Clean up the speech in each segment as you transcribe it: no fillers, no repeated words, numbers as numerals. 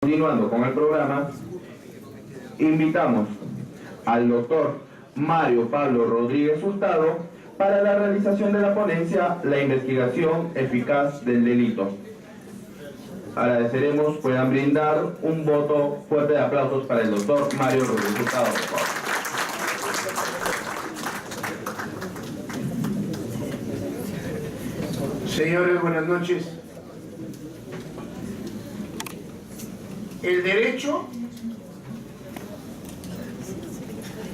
Continuando con el programa, invitamos al doctor Mario Pablo Rodríguez Hurtado para la realización de la ponencia La investigación eficaz del delito. Agradeceremos puedan brindar un voto fuerte de aplausos para el doctor Mario Rodríguez Hurtado, por favor. Señores, buenas noches. El derecho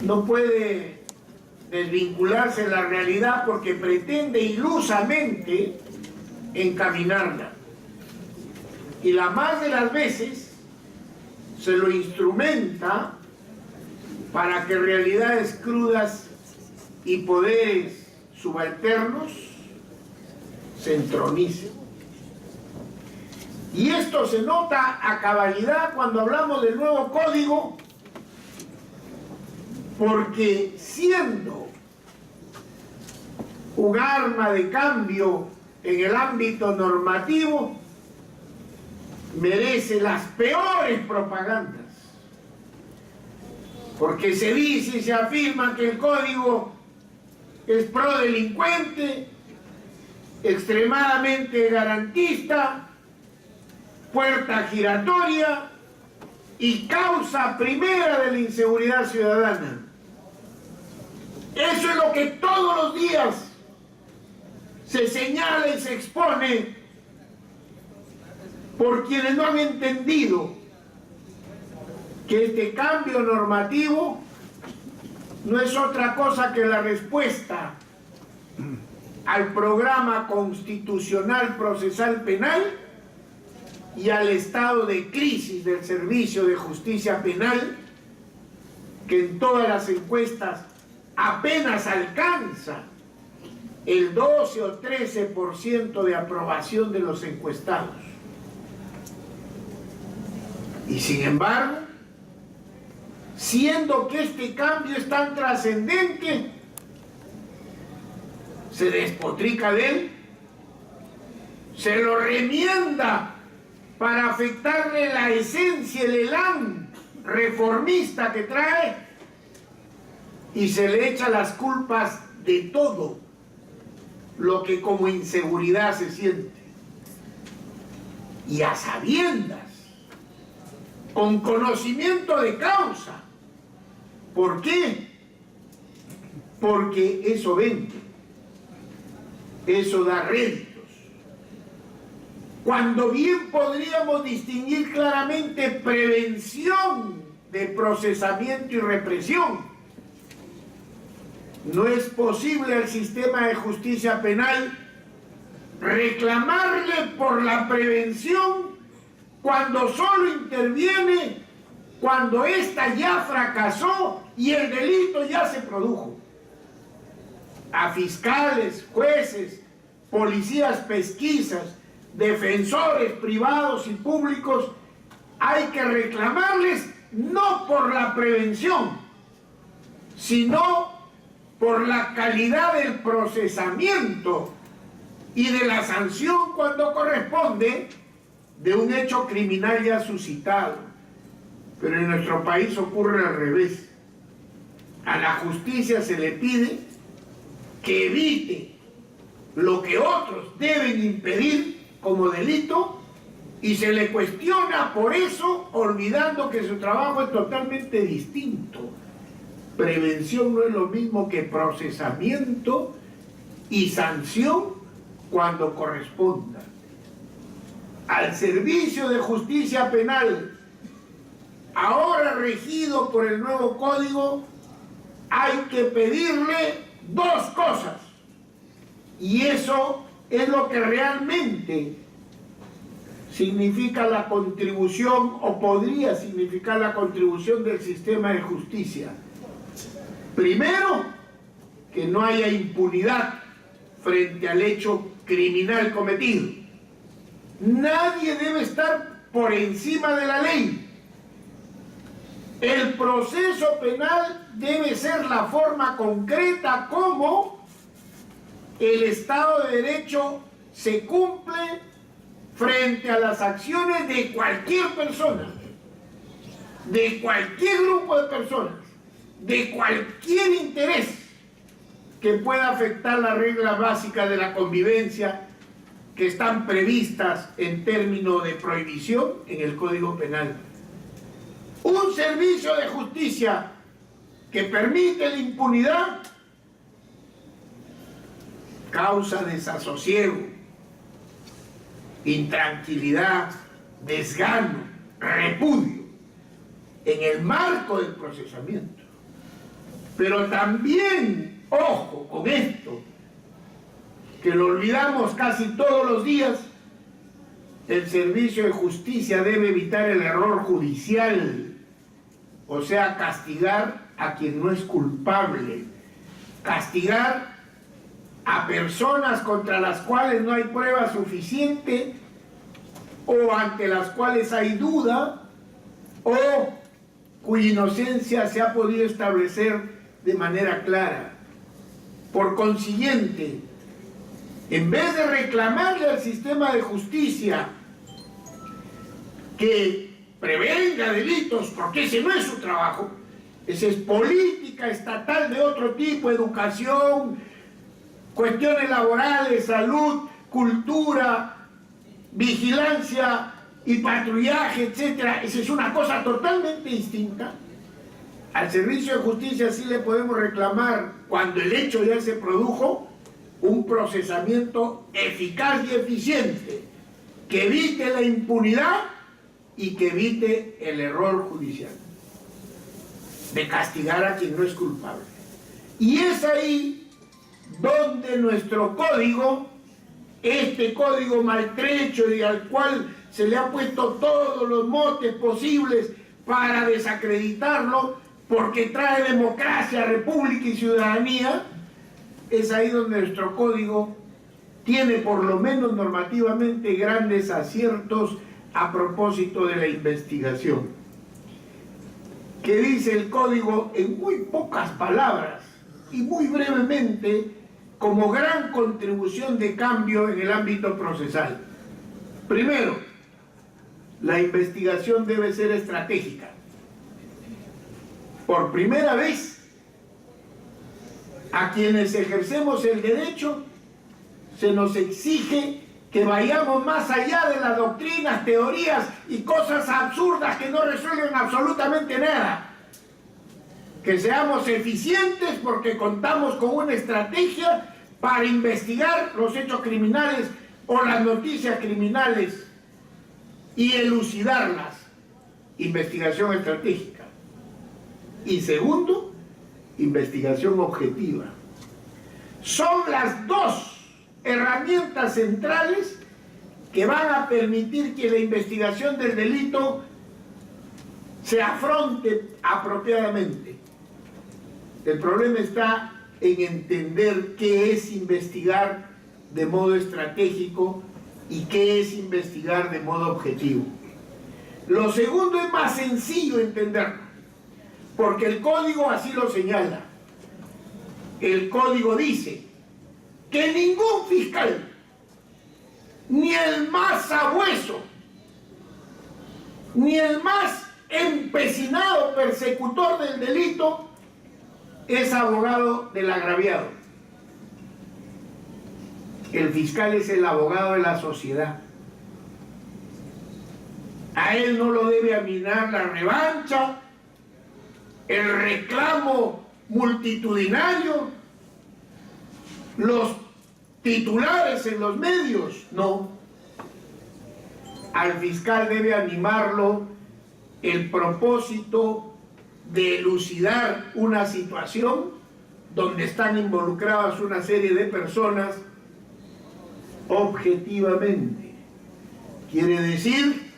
no puede desvincularse de la realidad porque pretende ilusamente encaminarla. Y la más de las veces se lo instrumenta para que realidades crudas y poderes subalternos se entronicen. Y esto se nota a cabalidad cuando hablamos del nuevo código, porque siendo un arma de cambio en el ámbito normativo, merece las peores propagandas, porque se dice y se afirma que el código es prodelincuente, extremadamente garantista, puerta giratoria y causa primera de la inseguridad ciudadana. Eso es lo que todos los días se señala y se expone por quienes no han entendido que este cambio normativo no es otra cosa que la respuesta al programa constitucional procesal penal y al estado de crisis del servicio de justicia penal, que en todas las encuestas apenas alcanza el 12 o 13% de aprobación de los encuestados. Y sin embargo, siendo que este cambio es tan trascendente, se despotrica de él, se lo remienda para afectarle la esencia, el elán reformista que trae, y se le echa las culpas de todo lo que como inseguridad se siente. Y a sabiendas, con conocimiento de causa. ¿Por qué? Porque eso vende, eso da réditos. Cuando bien podríamos distinguir claramente prevención de procesamiento y represión, no es posible al sistema de justicia penal reclamarle por la prevención cuando solo interviene cuando ésta ya fracasó y el delito ya se produjo. A fiscales, jueces, policías pesquisas, defensores privados y públicos, hay que reclamarles no por la prevención, sino por la calidad del procesamiento y de la sanción cuando corresponde de un hecho criminal ya suscitado. Pero en nuestro país ocurre al revés. A la justicia se le pide que evite lo que otros deben impedir como delito y se le cuestiona por eso, olvidando que su trabajo es totalmente distinto. Prevención no es lo mismo que procesamiento y sanción cuando corresponda. Al servicio de justicia penal, ahora regido por el nuevo código, hay que pedirle dos cosas. Y eso es lo que realmente significa la contribución, o podría significar la contribución del sistema de justicia. Primero, que no haya impunidad frente al hecho criminal cometido. Nadie debe estar por encima de la ley. El proceso penal debe ser la forma concreta como el Estado de Derecho se cumple frente a las acciones de cualquier persona. de cualquier grupo de personas, de cualquier interés que pueda afectar las reglas básicas de la convivencia que están previstas en términos de prohibición en el Código Penal. Un servicio de justicia que permite la impunidad causa desasosiego, intranquilidad, desgano, repudio en el marco del procesamiento. Pero también, ojo con esto, que lo olvidamos casi todos los días, el servicio de justicia debe evitar el error judicial, o sea, castigar a quien no es culpable, castigar a personas contra las cuales no hay prueba suficiente o ante las cuales hay duda o cuya inocencia se ha podido establecer de manera clara. Por consiguiente, en vez de reclamarle al sistema de justicia que prevenga delitos, porque ese no es su trabajo, esa es política estatal de otro tipo, educación, cuestiones laborales, salud, cultura, vigilancia y patrullaje, etcétera. Esa es una cosa totalmente distinta. Al servicio de justicia sí le podemos reclamar, cuando el hecho ya se produjo, un procesamiento eficaz y eficiente que evite la impunidad y que evite el error judicial de castigar a quien no es culpable. Y es ahí donde nuestro código, este código maltrecho y al cual se le ha puesto todos los motes posibles para desacreditarlo, porque trae democracia, república y ciudadanía, es ahí donde nuestro código tiene, por lo menos normativamente, grandes aciertos a propósito de la investigación. Que dice el código en muy pocas palabras y muy brevemente, como gran contribución de cambio en el ámbito procesal. Primero, la investigación debe ser estratégica. Por primera vez, a quienes ejercemos el derecho se nos exige que vayamos más allá de las doctrinas, teorías y cosas absurdas que no resuelven absolutamente nada. Que seamos eficientes porque contamos con una estrategia para investigar los hechos criminales o las noticias criminales y elucidarlas. Investigación estratégica. Y segundo, investigación objetiva. Son las dos herramientas centrales que van a permitir que la investigación del delito se afronte apropiadamente. El problema está en entender qué es investigar de modo estratégico y qué es investigar de modo objetivo. Lo segundo es más sencillo entenderlo, porque el código así lo señala. El código dice que ningún fiscal, ni el más sabueso, ni el más empecinado persecutor del delito es abogado del agraviado. El fiscal es el abogado de la sociedad. A él no lo debe aminar la revancha, el reclamo multitudinario, los titulares en los medios, no. Al fiscal debe animarlo el propósito de elucidar una situación donde están involucradas una serie de personas objetivamente. Quiere decir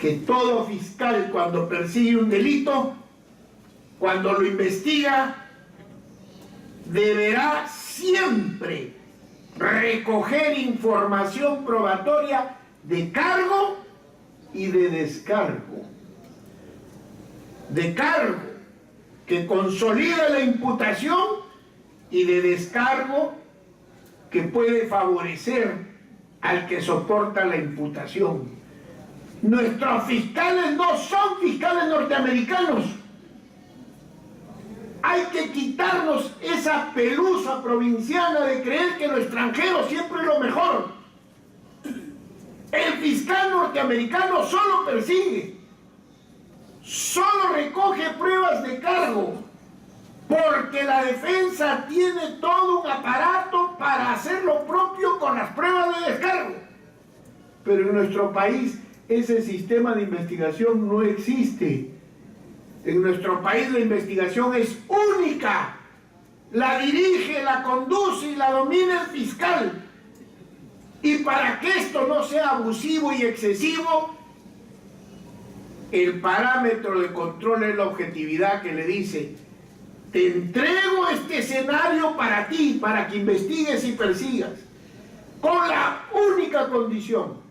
que todo fiscal, cuando persigue un delito, cuando lo investiga, deberá siempre recoger información probatoria de cargo y de descargo. De cargo, que consolida la imputación, y de descargo, que puede favorecer al que soporta la imputación. Nuestros fiscales no son fiscales norteamericanos. Hay que quitarnos esa pelusa provinciana de creer que lo extranjero siempre es lo mejor. El fiscal norteamericano solo persigue, solo recoge pruebas de cargo, porque la defensa tiene todo un aparato para hacer lo propio con las pruebas de descargo. Pero en nuestro país ese sistema de investigación no existe. En nuestro país la investigación es única. La dirige, la conduce y la domina el fiscal. Y para que esto no sea abusivo y excesivo, el parámetro de control es la objetividad que le dice: te entrego este escenario para ti, para que investigues y persigas, con la única condición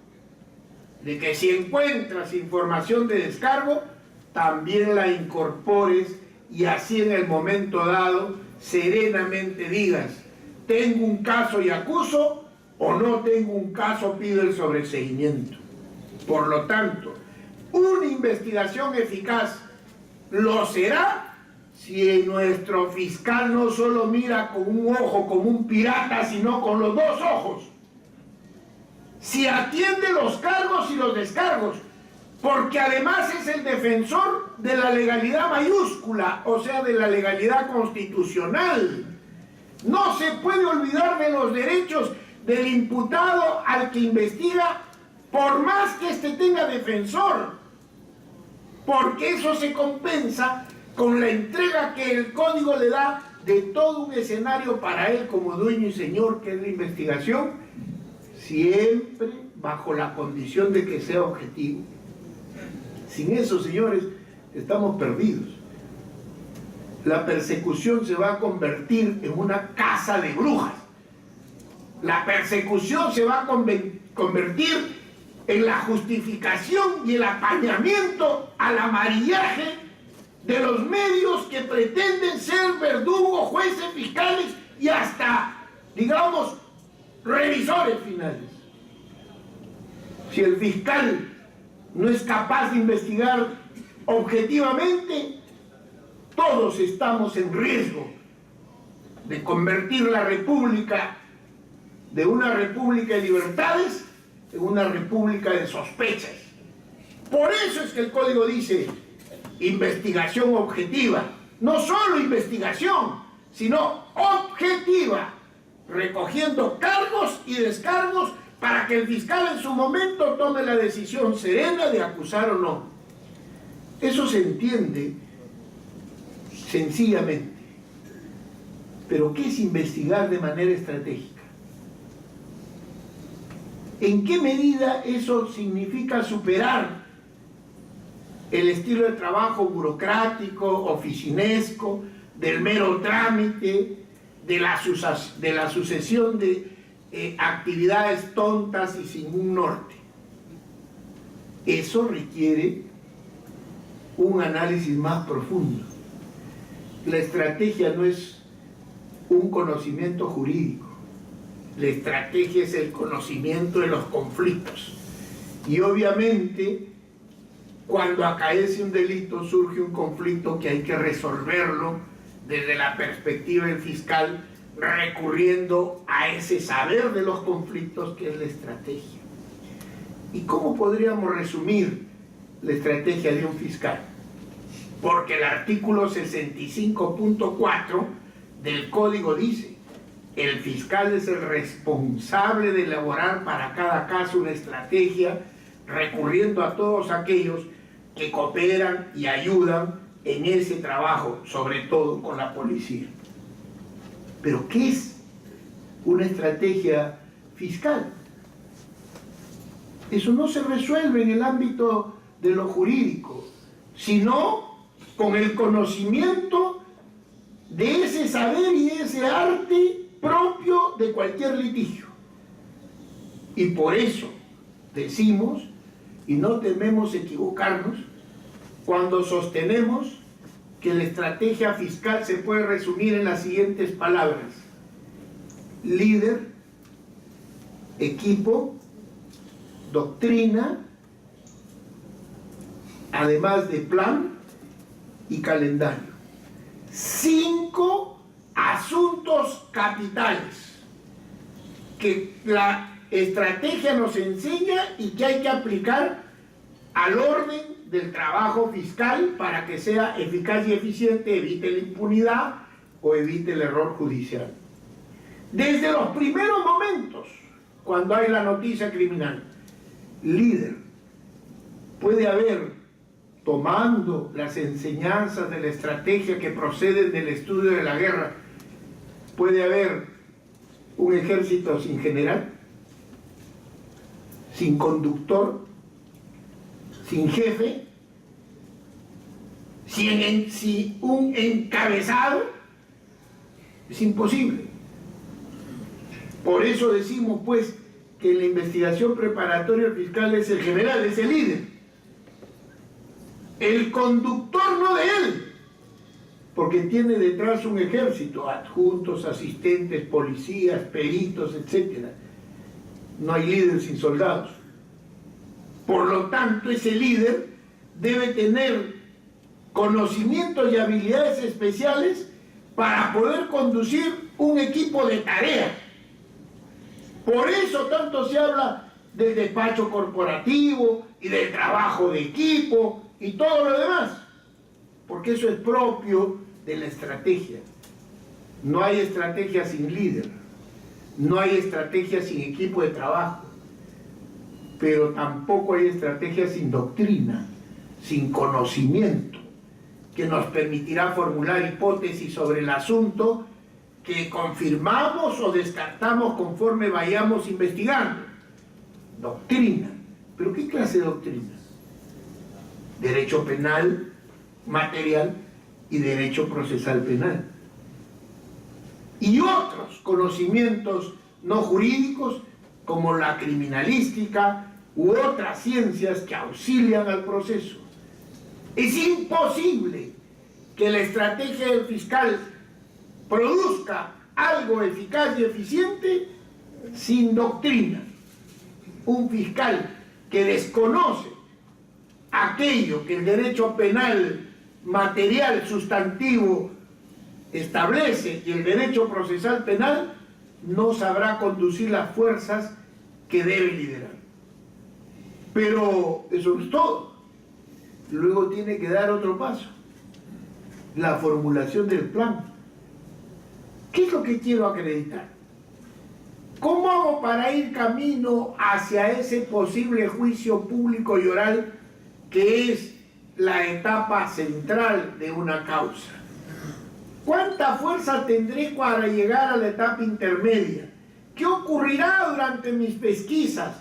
de que si encuentras información de descargo, también la incorpores y así en el momento dado serenamente digas: tengo un caso y acuso, o no tengo un caso, pido el sobreseimiento. Por lo tanto, una investigación eficaz lo será si nuestro fiscal no solo mira con un ojo como un pirata, sino con los dos ojos. Si atiende los cargos y los descargos, porque además es el defensor de la legalidad mayúscula, o sea, de la legalidad constitucional. No se puede olvidar de los derechos del imputado al que investiga, por más que éste tenga defensor, porque eso se compensa con la entrega que el código le da de todo un escenario para él como dueño y señor, que es la investigación, siempre bajo la condición de que sea objetivo. Sin eso, señores, estamos perdidos. La persecución se va a convertir en una casa de brujas. La persecución se va a convertir en la justificación y el apañamiento al amarillaje de los medios que pretenden ser verdugos, jueces, fiscales y hasta, digamos, revisores finales. Si el fiscal no es capaz de investigar objetivamente, todos estamos en riesgo de convertir la República de una república de libertades en una república de sospechas. Por eso es que el código dice investigación objetiva, no solo investigación, sino objetiva, recogiendo cargos y descargos para que el fiscal en su momento tome la decisión serena de acusar o no. Eso se entiende sencillamente. Pero ¿qué es investigar de manera estratégica? ¿En qué medida eso significa superar el estilo de trabajo burocrático, oficinesco, del mero trámite, de la sucesión de actividades tontas y sin un norte? Eso requiere un análisis más profundo. La estrategia no es un conocimiento jurídico. La estrategia es el conocimiento de los conflictos. Y obviamente, cuando acaece un delito, surge un conflicto que hay que resolverlo desde la perspectiva del fiscal, recurriendo a ese saber de los conflictos que es la estrategia. ¿Y cómo podríamos resumir la estrategia de un fiscal? Porque el artículo 65.4 del Código dice: el fiscal es el responsable de elaborar para cada caso una estrategia, recurriendo a todos aquellos que cooperan y ayudan en ese trabajo, sobre todo con la policía. Pero ¿qué es una estrategia fiscal? Eso no se resuelve en el ámbito de lo jurídico, sino con el conocimiento de ese saber y ese arte propio de cualquier litigio. Y por eso decimos, y no tememos equivocarnos, cuando sostenemos que la estrategia fiscal se puede resumir en las siguientes palabras: líder, equipo, doctrina además de plan y calendario. 5 asuntos capitales que la estrategia nos enseña y que hay que aplicar al orden del trabajo fiscal para que sea eficaz y eficiente, evite la impunidad o evite el error judicial. Desde los primeros momentos, cuando hay la noticia criminal, líder, puede haber, tomando las enseñanzas de la estrategia que proceden del estudio de la guerra, puede haber un ejército sin general, sin conductor, sin jefe, sin un encabezado. Es imposible. Por eso decimos pues que la investigación preparatoria fiscal es el general, es el líder. El conductor no de él, porque tiene detrás un ejército, adjuntos, asistentes, policías, peritos, etc. No hay líder sin soldados. Por lo tanto, ese líder debe tener conocimientos y habilidades especiales para poder conducir un equipo de tarea. Por eso tanto se habla del despacho corporativo y del trabajo de equipo y todo lo demás, porque eso es propio de la estrategia. No hay estrategia sin líder, no hay estrategia sin equipo de trabajo, pero tampoco hay estrategia sin doctrina, sin conocimiento, que nos permitirá formular hipótesis sobre el asunto que confirmamos o descartamos conforme vayamos investigando. Doctrina. ¿Pero qué clase de doctrina? Derecho penal, material y derecho procesal penal. Y otros conocimientos no jurídicos como la criminalística u otras ciencias que auxilian al proceso. Es imposible que la estrategia del fiscal produzca algo eficaz y eficiente sin doctrina. Un fiscal que desconoce aquello que el derecho penal material sustantivo establece y el derecho procesal penal no sabrá conducir las fuerzas que debe liderar. Pero eso no es todo. Luego tiene que dar otro paso: la formulación del plan. ¿Qué es lo que quiero acreditar? ¿Cómo hago para ir camino hacia ese posible juicio público y oral que es la etapa central de una causa? ¿Cuánta fuerza tendré para llegar a la etapa intermedia? ¿Qué ocurrirá durante mis pesquisas?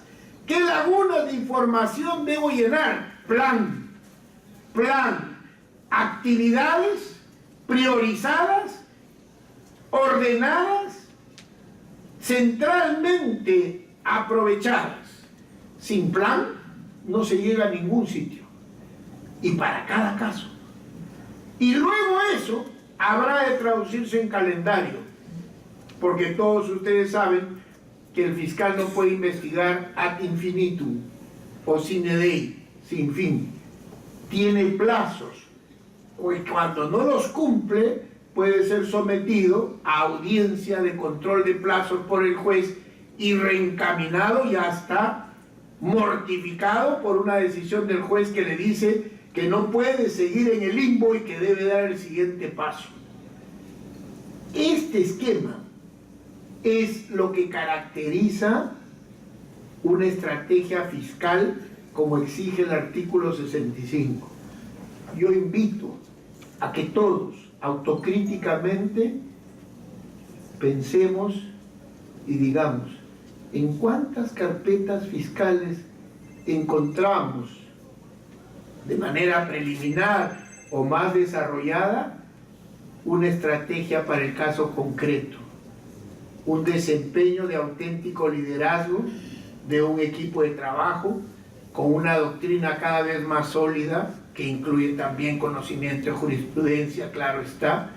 ¿Qué lagunas de información debo llenar? Plan, actividades priorizadas, ordenadas, centralmente aprovechadas. Sin plan no se llega a ningún sitio, y para cada caso. Y luego eso habrá de traducirse en calendario, porque todos ustedes saben que el fiscal no puede investigar ad infinitum o sine die, sin fin. Tiene plazos, pues cuando no los cumple puede ser sometido a audiencia de control de plazos por el juez y reencaminado, y hasta mortificado por una decisión del juez que le dice que no puede seguir en el limbo y que debe dar el siguiente paso. Este esquema es lo que caracteriza una estrategia fiscal como exige el artículo 65. Yo invito a que todos autocríticamente pensemos y digamos en cuántas carpetas fiscales encontramos de manera preliminar o más desarrollada una estrategia para el caso concreto, un desempeño de auténtico liderazgo de un equipo de trabajo con una doctrina cada vez más sólida, que incluye también conocimiento de jurisprudencia, claro está,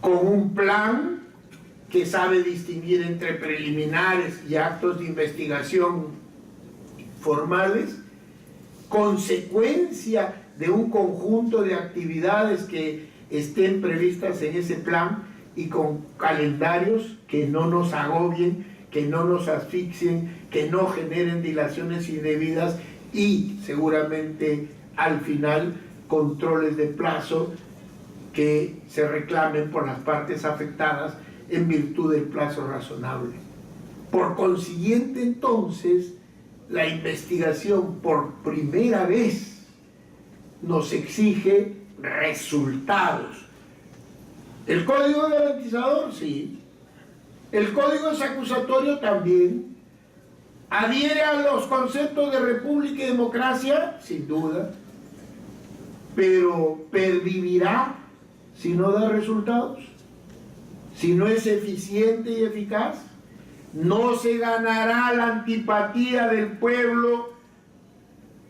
con un plan que sabe distinguir entre preliminares y actos de investigación formales, consecuencia de un conjunto de actividades que estén previstas en ese plan y con calendarios que no nos agobien, que no nos asfixien, que no generen dilaciones indebidas y seguramente al final controles de plazo que se reclamen por las partes afectadas en virtud del plazo razonable. Por consiguiente, entonces, la investigación por primera vez nos exige resultados. ¿El código garantizador? Sí. ¿El código es acusatorio? También. ¿Adhiere a los conceptos de república y democracia? Sin duda. Pero ¿pervivirá si no da resultados? ¿Si no es eficiente y eficaz? ¿No se ganará la antipatía del pueblo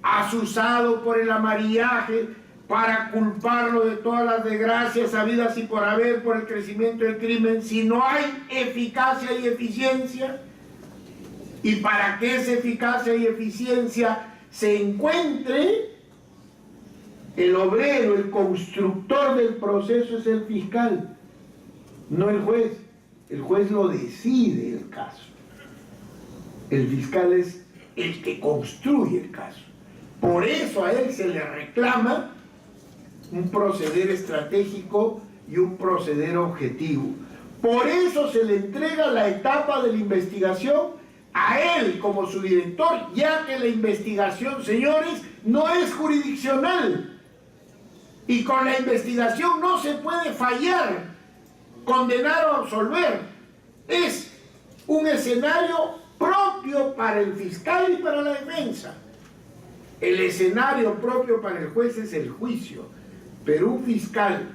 asusado por el amarillaje para culparlo de todas las desgracias habidas y por haber por el crecimiento del crimen si no hay eficacia y eficiencia? Y para que esa eficacia y eficiencia se encuentre, el obrero, el constructor del proceso es el fiscal, no el juez. El juez lo decide el caso. El fiscal es el que construye el caso. Por eso a él se le reclama un proceder estratégico y un proceder objetivo. Por eso se le entrega la etapa de la investigación a él como su director, ya que la investigación, señores, no es jurisdiccional. Y con la investigación no se puede fallar, condenar o absolver. Es un escenario propio para el fiscal y para la defensa. El escenario propio para el juez es el juicio, pero un fiscal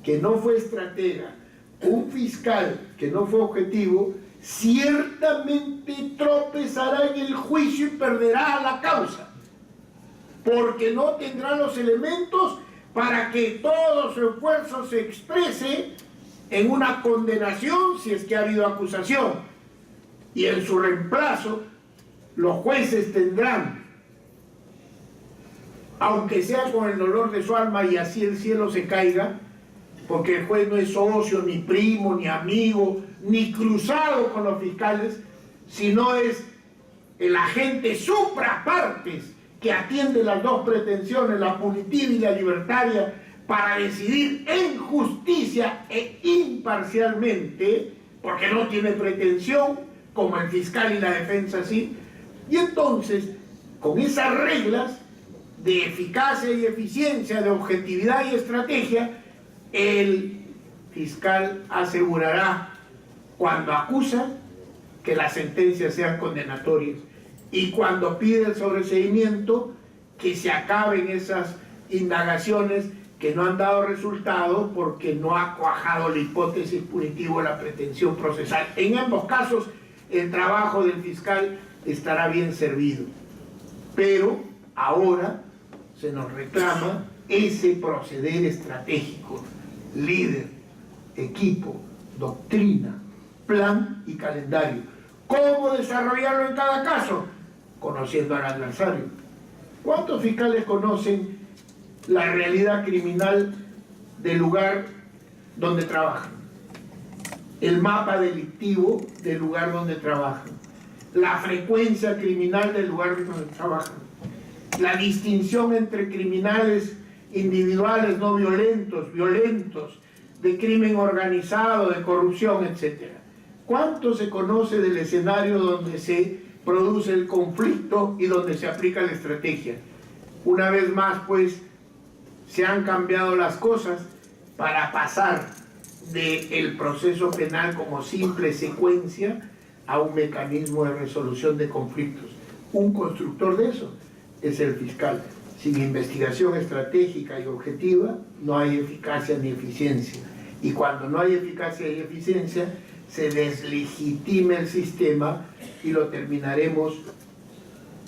que no fue estratega, un fiscal que no fue objetivo, ciertamente tropezará en el juicio y perderá la causa, porque no tendrá los elementos para que todo su esfuerzo se exprese en una condenación si es que ha habido acusación. Y en su reemplazo, los jueces tendrán, aunque sea con el dolor de su alma y así el cielo se caiga, porque el juez no es socio, ni primo, ni amigo, ni cruzado con los fiscales, sino es el agente suprapartes que atiende las dos pretensiones, la punitiva y la libertaria, para decidir en justicia e imparcialmente, porque no tiene pretensión, como el fiscal y la defensa sí. Y entonces, con esas reglas de eficacia y eficiencia, de objetividad y estrategia, el fiscal asegurará, cuando acusa, que las sentencias sean condenatorias, y cuando pide el sobreseimiento, que se acaben esas indagaciones que no han dado resultado porque no ha cuajado la hipótesis punitiva o la pretensión procesal. En ambos casos, el trabajo del fiscal estará bien servido. Pero ahora se nos reclama ese proceder estratégico: líder, equipo, doctrina, plan y calendario. ¿Cómo desarrollarlo en cada caso? Conociendo al adversario. ¿Cuántos fiscales conocen la realidad criminal del lugar donde trabajan? El mapa delictivo del lugar donde trabajan. La frecuencia criminal del lugar donde trabajan. La distinción entre criminales individuales no violentos, violentos, de crimen organizado, de corrupción, etc. ¿Cuánto se conoce del escenario donde se produce el conflicto y donde se aplica la estrategia? Una vez más, pues, se han cambiado las cosas para pasar del proceso penal como simple secuencia a un mecanismo de resolución de conflictos. Un constructor de eso es el fiscal. Sin investigación estratégica y objetiva no hay eficacia ni eficiencia. Y cuando no hay eficacia y eficiencia, se deslegitima el sistema y lo terminaremos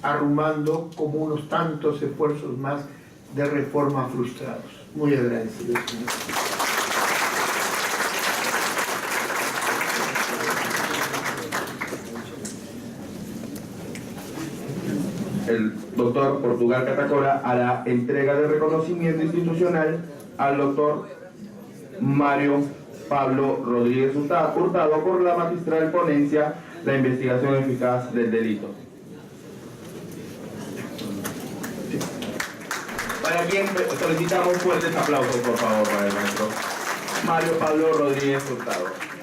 arrumando como unos tantos esfuerzos más de reforma frustrados. Muy agradecido, señor. el doctor Portugal Catacora hará entrega de reconocimiento institucional al doctor Mario Pablo Rodríguez Hurtado por la magistral ponencia La investigación eficaz del delito. Para quien solicitamos fuertes aplausos, por favor, para el maestro Mario Pablo Rodríguez Hurtado.